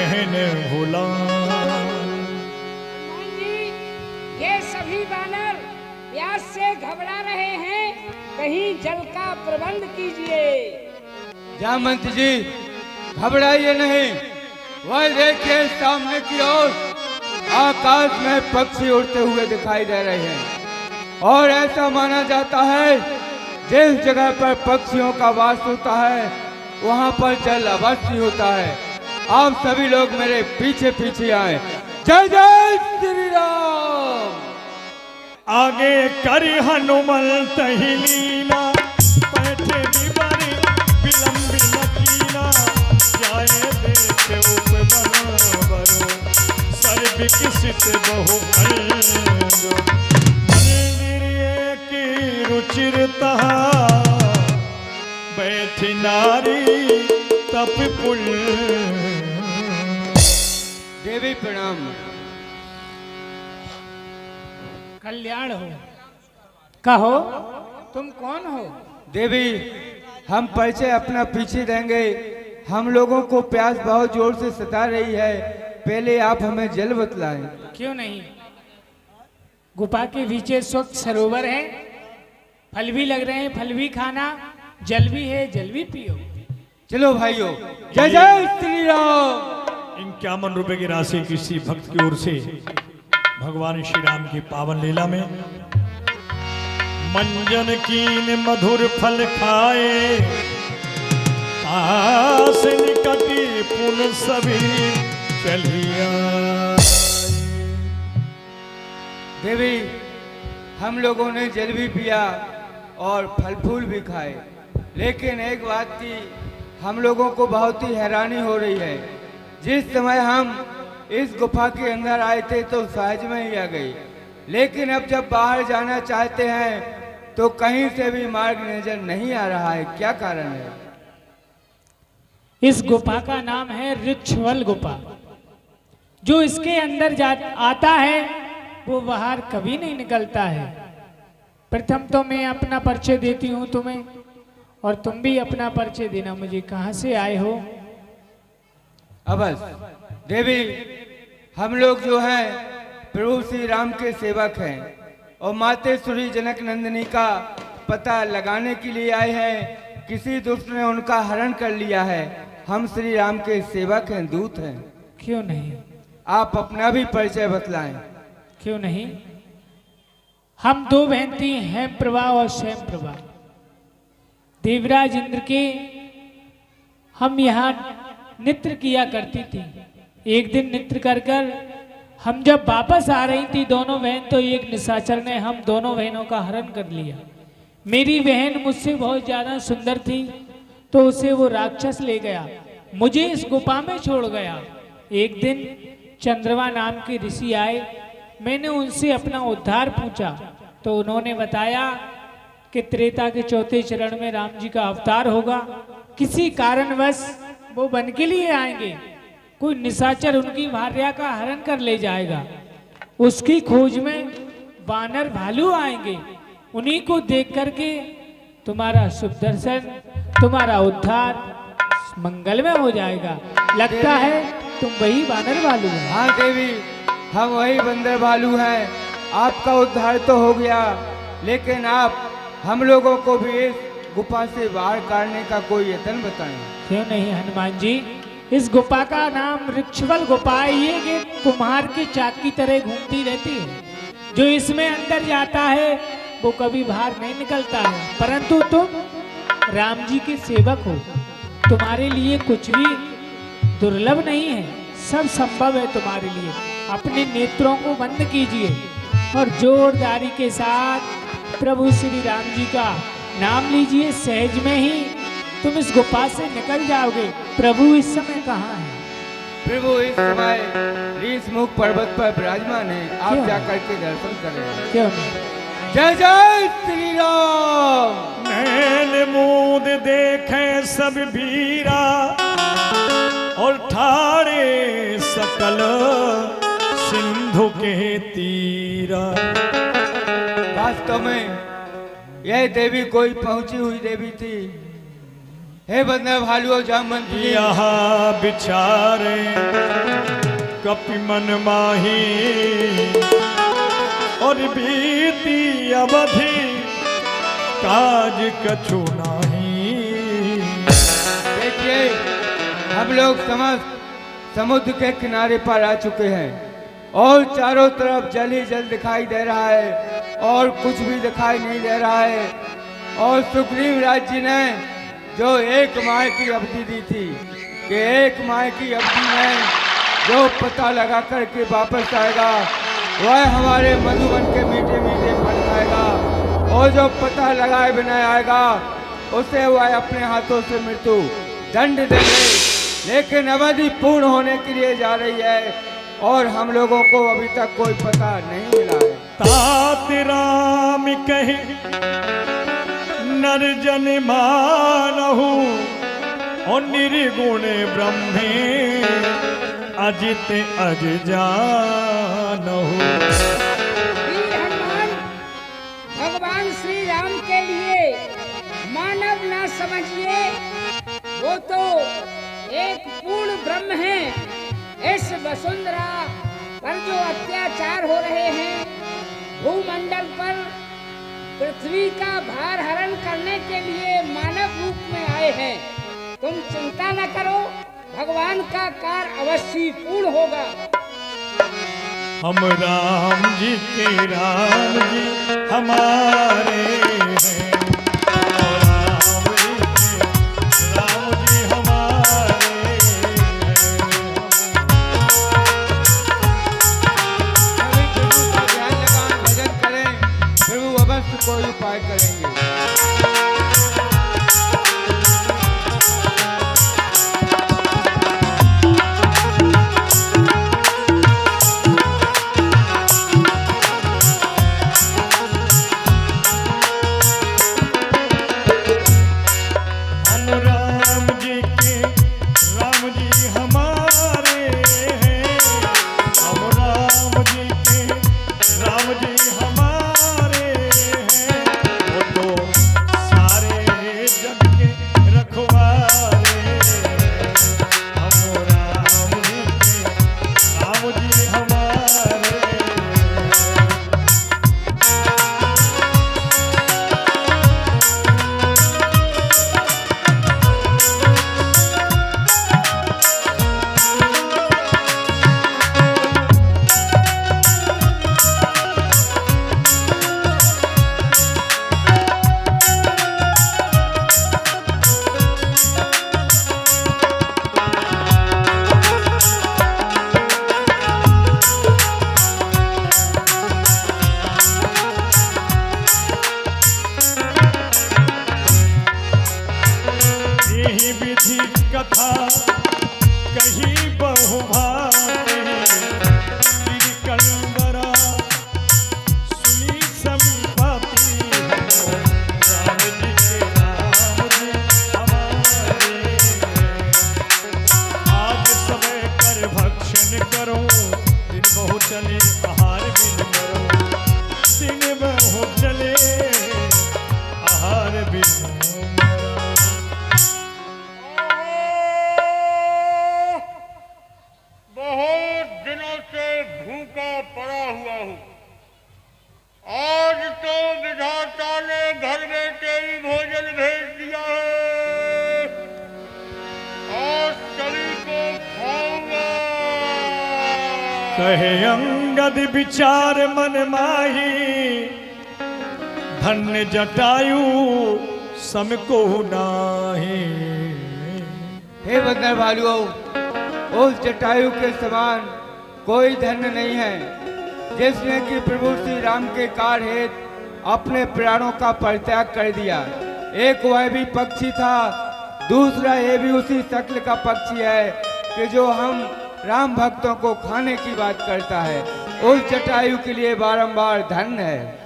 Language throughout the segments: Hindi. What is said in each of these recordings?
बहन भुला। ये सभी वानर प्यास से घबरा रहे हैं, कहीं जल का प्रबंध कीजिए। जामवंत जी घबराइए नहीं, वह देखिए सामने की ओर आकाश में पक्षी उड़ते हुए दिखाई दे रहे हैं और ऐसा माना जाता है जिस जगह पर पक्षियों का वास होता है वहां पर जल अवश्य होता है। आप सभी लोग मेरे पीछे पीछे आए। जय जय श्री राम। आगे करी हनुमंत ही लीला, बैठे निबारी विलंबी नकीना, जाए देख उपवन बरो, सर विकसित बहु अंग, मंदिर की रुचिरता, बैठी नारी तप पुल। देवी प्रणाम। कल्याण हो। कहो तुम कौन हो? देवी हम परिचय अपना पीछे देंगे, हम लोगों को प्यास बहुत जोर से सता रही है, पहले आप हमें जल बतलाएं। क्यों नहीं, गुफा के पीछे स्वच्छ सरोवर है, फल भी लग रहे हैं, फल भी खाना, जल भी है, जल भी पियो। चलो भाइयों, जय जय श्री राम। 51 रुपए की राशि किसी भक्त की ओर से भगवान श्री राम की पावन लीला में मंजन कीन मधुर फल खाए, पास निकटी पुन सभी चलिया। देवी हम लोगों ने जल भी पिया और फल फूल भी खाए, लेकिन एक बात की हम लोगों को बहुत ही हैरानी हो रही है। जिस समय हम इस गुफा के अंदर आए थे तो सहज में ही आ गई, लेकिन अब जब बाहर जाना चाहते हैं तो कहीं से भी मार्ग नजर नहीं आ रहा है, क्या कारण है? इस गुफा का नाम है ऋक्षवल गुफा। जो इसके अंदर आता है वो बाहर कभी नहीं निकलता है। प्रथम तो मैं अपना परिचय देती हूँ तुम्हें, और तुम भी अपना परिचय देना मुझे, कहाँ से आए हो? अवश्य देवी, हम लोग जो हैं प्रभु श्री राम के सेवक हैं और मातेश्वरी जनक नंदिनी का पता लगाने के लिए आए हैं। किसी दुष्ट ने उनका हरण कर लिया है। हम श्री राम के सेवक हैं, दूत हैं। क्यों नहीं, आप अपना भी परिचय बतलाएं। क्यों नहीं, हम दो बहनती हैं प्रभा और स्वयं प्रभा। देवराज इंद्र के हम यहाँ नृत्य किया करती थी। एक दिन नृत्य कर कर हम जब वापस आ रही थी दोनों बहन, तो एक निशाचर ने हम दोनों बहनों का हरण कर लिया। मेरी बहन मुझसे बहुत ज़्यादा सुंदर थी तो उसे वो राक्षस ले गया, मुझे इस गुफा में छोड़ गया। एक दिन चंद्रमा नाम के ऋषि आए, मैंने उनसे अपना उद्धार पूछा तो उन्होंने बताया कि त्रेता के चौथे चरण में राम जी का अवतार होगा, किसी कारणवश वो वन के लिए आएंगे, कोई निशाचर उनकी भार्या का हरण कर ले जाएगा, उसकी खोज में वानर भालू आएंगे, उन्हीं को देख करके तुम्हारा शुभ दर्शन, तुम्हारा उद्धार मंगलमय हो जाएगा। लगता है तुम वही वानर भालू हो। हाँ देवी, हम वही बंदर भालू हैं। आपका उद्धार तो हो गया, लेकिन आप हम लोगों को भी इस गुफा से बाहर काटने का कोई यत्न बताएं। क्यों नहीं हनुमान जी, इस गुफा का नाम ऋक्षवल गुफा है। ये कि कुम्हार की चाक की तरह घूमती रहती है, जो इसमें अंदर जाता है वो कभी बाहर नहीं निकलता है। परंतु तुम राम जी के सेवक हो, तुम्हारे लिए कुछ भी दुर्लभ नहीं है, सब संभव है तुम्हारे लिए। अपने नेत्रों को बंद कीजिए और जोरदारी के साथ प्रभु श्री राम जी का नाम लीजिए, सहज में ही तुम इस गुफा से निकल जाओगे। प्रभु इस समय कहाँ है? प्रभु इस समय ऋषमुख पर्वत पर विराजमान है, आप जाकर के दर्शन करें। क्यों नहीं? जय जय श्री राम। नैन मूंद देखे सब भीरा और ठाड़े सकल सिंधु के तीरा। वास्तव में यह देवी कोई पहुंची हुई देवी थी, हे बंदर भालुओं जामवंत जी, यहाँ बिचारे कपि मन माही और बीती अवधि काज कछु नाही। देखिए हम लोग समुद्र के किनारे पर आ चुके हैं और चारों तरफ जल ही जल दिखाई दे रहा है और कुछ भी दिखाई नहीं दे रहा है। और सुग्रीव राज जी ने जो 1 माह की अवधि दी थी कि 1 माह की अवधि में जो पता लगा करके वापस आएगा वह हमारे मधुबन के मीठे मीठे फल खाएगा, और जो पता लगाए बिना आएगा उसे वह अपने हाथों से मृत्यु दंड देंगे। लेकिन अवधि पूर्ण होने के लिए जा रही है और हम लोगों को अभी तक कोई पता नहीं मिला है। तात राम कहे नर जन मानहु और निर्गुण ब्रह्मे अजित अज जानहु। वीर हनुमान भगवान श्री राम के लिए मानव ना समझिए, वो तो एक पूर्ण ब्रह्म है। इस वसुंधरा पर जो अत्याचार हो रहे हैं, भूमंडल पर पृथ्वी का भार हरण करने के लिए मानव रूप में आए हैं। तुम चिंता न करो, भगवान का कार्य अवश्य पूर्ण होगा। हम राम जी के राम जी हमारे हैं, और राम जी हमारे हैं। अभी प्रभु का ध्यान लगाएं, भजन करें, प्रभु अवश्य कोई उपाय करेंगे। कथा कही बहुभाते कंदरा सुनी संपत्ति राम जी के राम जी हमारे। आज समय कर भक्षण करो, दिन बहु चले आहार बिन करो, दिन बहु चले आहार बिन। पड़ा हुआ हूँ। आज तो विधाता ने घर में तेरी भोजन भेज दिया है और सभी को खाऊंगा। कहे अंगद विचार मन माही, धन्य जटायु सम को नाही। हे बंदर भालुओं, उस जटायु के समान कोई धन्य नहीं है जिसने कि प्रभु श्री राम के कार्य हेतु अपने प्राणों का परित्याग कर दिया। एक वह भी पक्षी था, दूसरा ये भी उसी शक्ल का पक्षी है कि जो हम राम भक्तों को खाने की बात करता है। उस जटायु के लिए बारंबार धन्य है।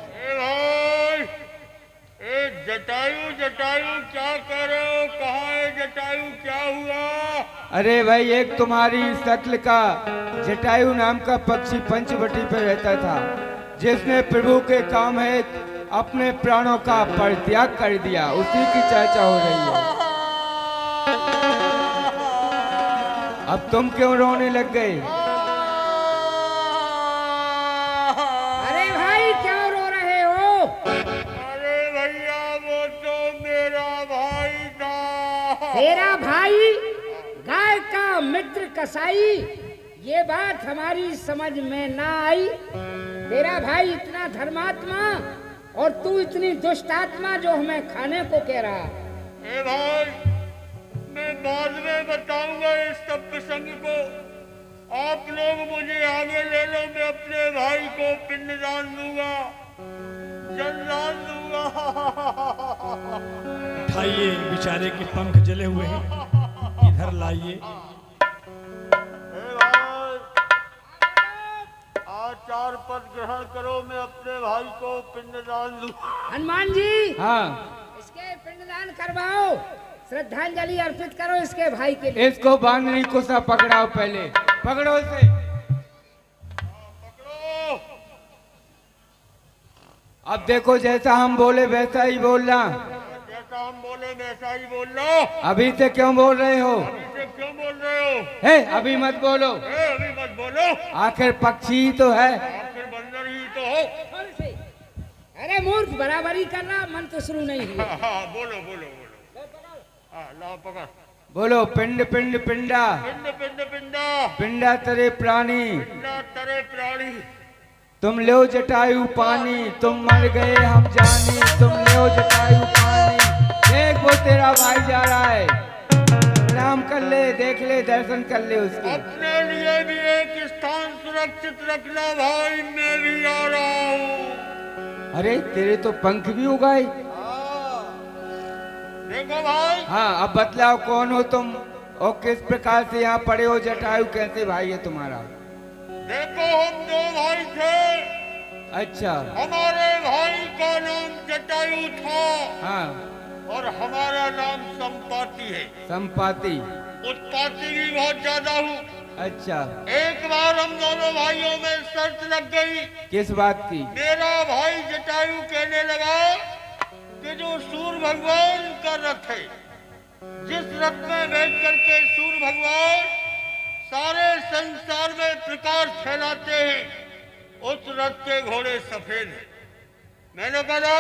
जटायु जटायु क्या कर रहे हो? कहाँ है जटायु? क्या हुआ? अरे भाई, एक तुम्हारी शक्ल का जटायु नाम का पक्षी पंचवटी पे रहता था, जिसने प्रभु के काम हेतु अपने प्राणों का परित्याग कर दिया। उसी की चर्चा हो रही है। अब तुम क्यों रोने लग गए? अरे भाई क्यों रो रहे हो? अरे भैया वो तो मेरा भाई था। तेरा भाई गाय का मित्र कसाई, ये बात हमारी समझ में ना आई। तेरा भाई इतना धर्मात्मा और तू इतनी दुष्ट आत्मा जो हमें खाने को कह रहा। ए भाई, मैं बाद में बताऊंगा इस सब प्रसंग को। आप लोग मुझे आगे ले लो, मैं अपने भाई को पिंडदान दूंगा, जलदान दूंगा। उठाइए, बेचारे के पंख जले हुए हैं, इधर लाइए। ए भाई, आचार पद ग्रहण करो, मैं अपने भाई को पिंडदान दूंगा। हनुमान जी, हाँ, इसके पिंडदान करवाओ, श्रद्धांजलि अर्पित करो इसके भाई के लिए। इसको बांधनी को सा पकड़ाओ, पहले पकड़ो इसे। पकड़ो। अब देखो जैसा हम बोले वैसा ही बोलना। जैसा हम बोले वैसा ही बोल लो। अभी से क्यों बोल रहे हो? इसे क्यों बोल रहे हो? हे, अभी मत बोलो, अभी मत बोलो, आखिर पक्षी ही तो है। आखिर बंदर ही तो हो। कौन से? अरे मूर्ख, बराबरी करना, मन तो शुरू नहीं हुआ। हाँ, बोलो बोलो बोलो। हाँ, लाओ पकड़। बोलो, पिंड पिंड पिंडा, पिंड पिंड पिंडा, पिंडा तरे प्राणी, पिंडा तरे प्राणी। तुम लो जटायु पानी, तुम मर गए हम जानी, तुम लो जटायु पानी। देख वो तेरा भाई जा रहा है, प्रणाम कर ले, देख ले, दर्शन कर ले उसके। अपने लिए भी एक स्थान सुरक्षित रखना भाई, मैं भी आ रहा हूँ। अरे तेरे तो पंख भी उगाए। देखो भाई, हाँ, अब बतलाओ कौन हो तुम और किस प्रकार से यहाँ पड़े हो? जटायु कैसे भाई है तुम्हारा? देखो हम दो भाई थे। अच्छा, हमारे भाई का नाम जटायु था हाँ, और हमारा नाम संपाति है। संपाति। उत्पाती भी बहुत ज्यादा हूँ। अच्छा, एक बार हम दोनों भाइयों में शर्त लग गई। किस बात की? मेरा भाई जटायु कहने लगा कि जो सूर्य भगवान का रथ है, जिस रथ में बैठ करके सूर्य भगवान सारे संसार में प्रकाश फैलाते हैं, उस रथ के घोड़े सफेद हैं। मैंने कहा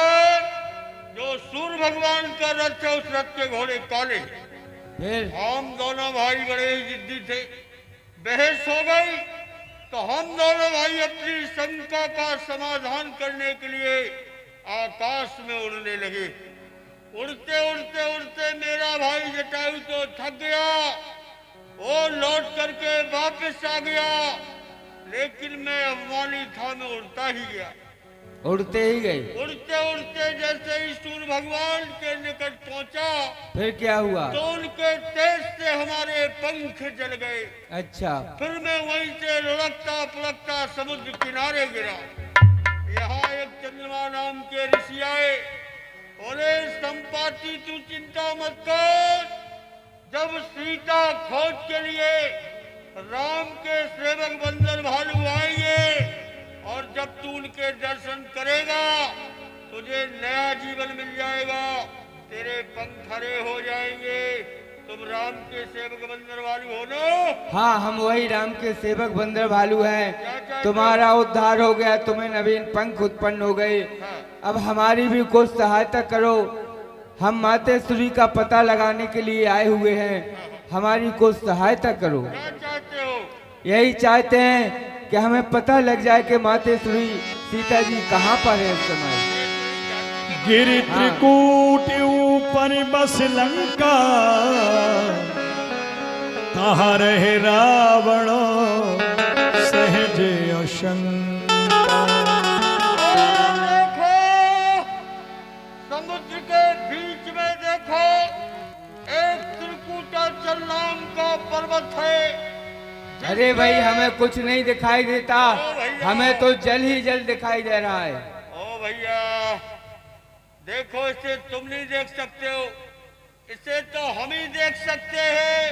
जो सूर्य भगवान का रथ है, उस रथ के घोड़े काले हैं। फिर? हम दोनों भाई बड़े ही जिद्दी थे। बहस हो गई तो हम दोनों भाई अपनी शंका का समाधान करने के लिए आकाश में उड़ने लगे। उड़ते उड़ते उड़ते मेरा भाई जटायु तो थक गया, वो लौट करके वापस आ गया, लेकिन मैं अभिमानी था, मैं उड़ता ही गया। उड़ते ही गए? उड़ते उड़ते जैसे ही सूर्य भगवान के निकट पहुंचा, फिर क्या हुआ? तो उनके तेज से हमारे पंख जल गए। अच्छा, फिर मैं वहीं से लुढ़कता पुढ़कता समुद्र किनारे गिरा। यहाँ एक चंद्रमा नाम के ऋषि आए, बोले संपाति तू चिंता मत कर, जब सीता खोज के लिए राम के सेवक बंदर भालू आएंगे और जब तू उनके दर्शन करेगा, तुझे नया जीवन मिल जाएगा, तेरे पंख हरे हो जाएंगे। तुम राम के सेवक बंदर भालू हो ना? हाँ, हम वही राम के सेवक बंदर भालू हैं। तुम्हारा उद्धार हो गया, तुम्हें नवीन पंख उत्पन्न हो गए। अब हमारी भी कुछ सहायता करो, हम मातेश्वरी का पता लगाने के लिए आए हुए हैं, हमारी कुछ सहायता करो। क्या चाहते हो? यही चाहते हैं कि हमें पता लग जाए कि मातेश्वरी सीता जी कहाँ पर है इस समय। गिरि त्रिकूट ऊपर बस लंका, कहाँ रहे रावण सहज अशंका। देखो समुद्र के बीच में देखो, एक त्रिकूटाचल नाम का पर्वत है। अरे भाई, हमें कुछ नहीं दिखाई देता, हमें तो जल ही जल दिखाई दे रहा है। ओ भैया देखो, इसे तुम नहीं देख सकते हो, इसे तो हम ही देख सकते हैं,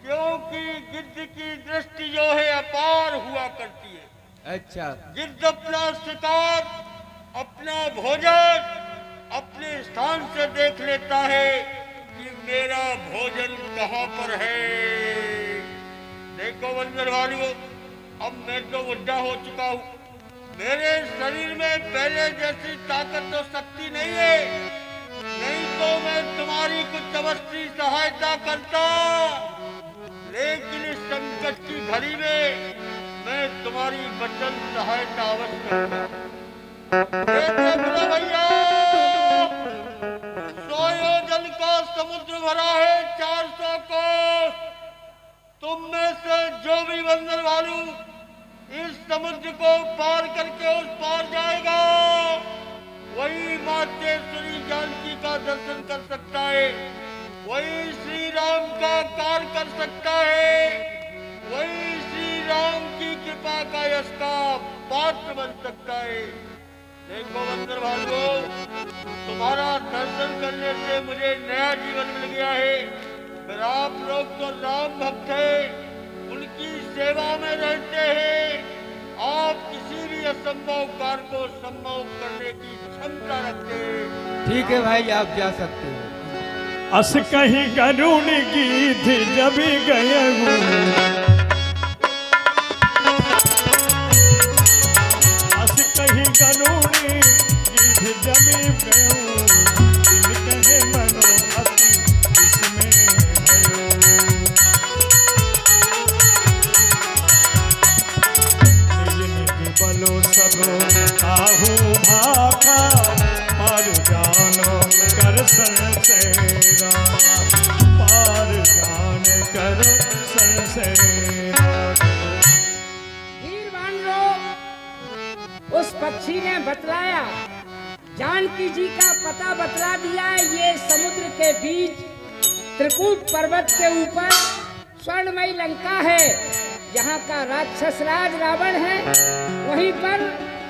क्योंकि गिद्ध की दृष्टि जो है अपार हुआ करती है। अच्छा, गिद्ध अपना शिकार, अपना भोजन अपने स्थान से देख लेता है कि मेरा भोजन कहाँ पर है। देखो बंदर भाइयों, अब मैं तो बुढ़ा हो चुका हूँ। मेरे शरीर में पहले जैसी ताकत और शक्ति नहीं है, नहीं तो मैं तुम्हारी कुछ अवश्य सहायता करता। लेकिन इस संकट की घड़ी में मैं तुम्हारी वचन सहायता अवश्य करता। देखो भैया, 100 योजन का समुद्र भरा है, 400 कोस। तुम में से जो भी बंदर भालू इस समुद्र को पार करके उस पार जाएगा, वही मातेश्वरी जानकी का दर्शन कर सकता है, वही श्री राम का कार्य कर सकता है, वही श्री राम की कृपा का यश का पात्र बन सकता है। देखो बंदर भाइयों, तुम्हारा दर्शन करने से मुझे नया जीवन मिल गया है। फिर आप लोग तो राम भक्त हैं, उनकी सेवा में रहते हैं। आप किसी भी असंभव कार्य को संभव करने की क्षमता रखते हैं। ठीक है भाई, आप जा सकते हैं। अस कहीं गरुण गीत जब गए हूँ, अस कहीं गरुण गीत जब गए हूँ, दिल कहे मनो अति इसमें भयो। निज निज बलो सबो आहू भाखा, पर जानो कर संसेरा, पार जान कर संसेरा। वीरवान लोग, उस पक्षी ने बतलाया, जानकी जी का पता बतला दिया। ये समुद्र के बीच त्रिकूट पर्वत के ऊपर स्वर्णमयी लंका है, जहाँ का राक्षस राज रावण है। वहीं पर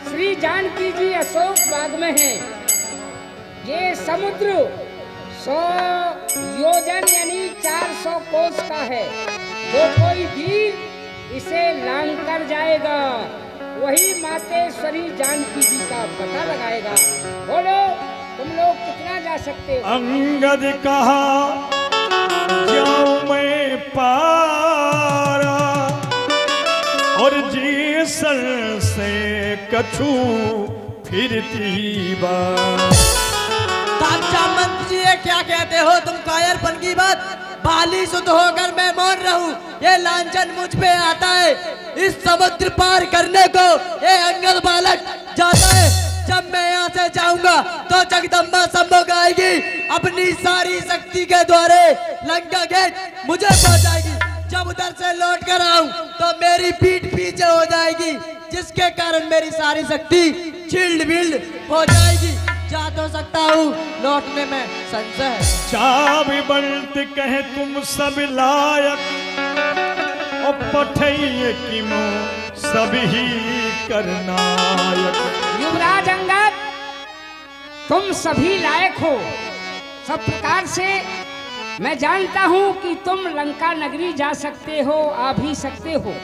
श्री जानकी जी अशोक बाग में हैं। ये समुद्र 100 योजन यानी 400 कोस का है। जो कोई भी इसे लांग कर जाएगा, वही मातेश्वरी जानकी जी का पता लगाएगा। बोलो, तुम लोग कितना जा सकते हो? अंगद कहा जाऊं मैं पारा, और जी सर से कछू फिरती बार। तामचा मंत्र जी, ये क्या कहते हो तुम? कायरपन की बात। बाली सुध होकर मैं मौन रहूं, ये लांछन मुझ पे आता है। इस समुद्र पार करने को ये अंगद बालक जाता है। जब मैं यहाँ से जाऊंगा तो जगदम्बा सम्मुख आएगी, अपनी सारी शक्ति के द्वारे लंका गेट मुझे पहुंचाएगी। जब उधर से लौट कर आऊं तो मेरी पीठ पीछे हो जाएगी, जिसके कारण मेरी सारी शक्ति चिल्ड बिल्ड हो जाएगी। जा तो सकता हूँ, लौटने में संशय है। चाबी बंत कहे तुम सब लायक, और पठैये की मो सभी करनायक। युवराज अंगद, तुम सभी लायक हो। सब प्रकार से मैं जानता हूँ कि तुम लंका नगरी जा सकते हो, आ भी सकते हो,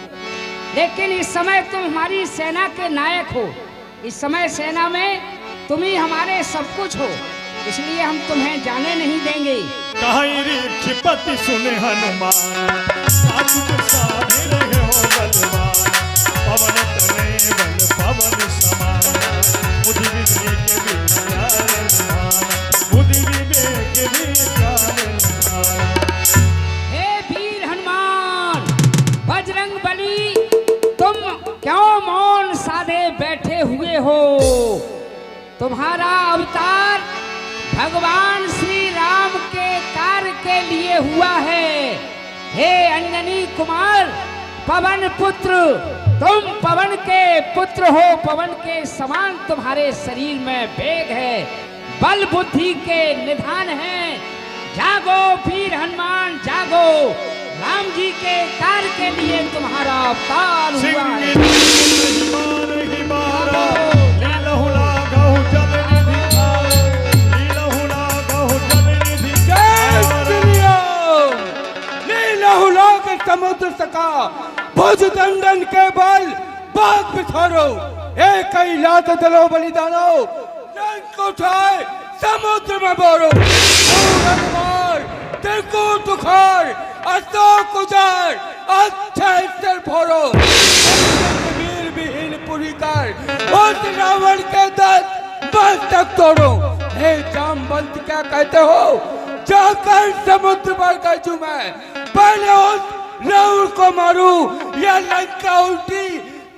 लेकिन इस समय तुम हमारी सेना के नायक हो। इस समय सेना में तुम ही हमारे सब कुछ हो, इसलिए हम तुम्हें जाने नहीं देंगे। कहीं ऋक्षपति सुने हनुमान, साधु साधे रहे हो बलवान। पवन तने बल पवन समान, बुद्धि विवेक विज्ञान, बुद्धि विवेक विज्ञान। हे वीर हनुमान, बजरंग बली, तुम क्यों मौन साधे बैठे हुए हो? तुम्हारा अवतार भगवान श्री राम के कार्य के लिए हुआ है। हे अंजनी कुमार, पवन पुत्र, तुम पवन के पुत्र हो। पवन के समान तुम्हारे शरीर में वेग है, बल बुद्धि के निधान है। जागो वीर हनुमान, जागो। राम जी के कार्य के लिए तुम्हारा अवतार हुआ है। समुद्र सका भुज दंडन के बल बाग बिछारो, एक ही लात दलो बलिदानो, लंक उठाए समुद्र में बोरो। त्रिकूट उखाड़, अशोक उजाड़, अच्छे फोड़ो, वीर विहीन पुरी कर उस रावण के 10 मस्तक तोड़ो। हे जामवंत क्या कहते हो? जाकर समुद्र पर गजू मैं पहले उस रावण को मारू या लंका उल्टी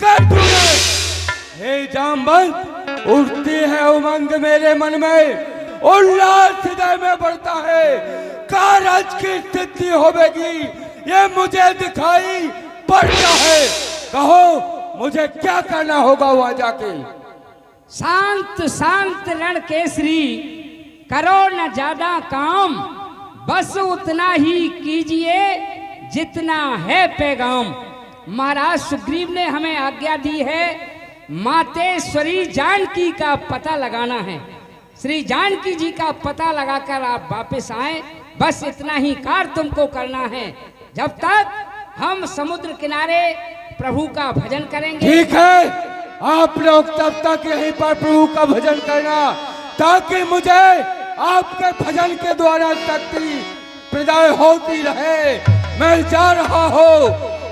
कर दूं मैं। हे जामवंत, उठती है उमंग मेरे मन में, उल्लास हृदय में बढ़ता है। कारज की स्थिति होगी ये मुझे दिखाई पड़ता है। कहो मुझे क्या करना होगा वहां जाके? शांत शांत रण केसरी, करो न ज्यादा काम, बस उतना ही कीजिए जितना है पैगाम। महाराज सुग्रीव ने हमें आज्ञा दी है, मातेश्वरी जानकी का पता लगाना है। श्री जानकी जी का पता लगाकर आप वापस आए, बस इतना ही कार्य तुमको करना है। जब तक हम समुद्र किनारे प्रभु का भजन करेंगे। ठीक है, आप लोग तब तक यहीं पर प्रभु का भजन करना, ताकि मुझे आपके भजन के द्वारा शक्ति प्रदान होती रहे। मैं जा रहा हूँ।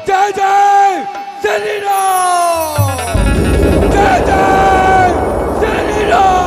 जय जय श्री राम, जय जय श्री राम।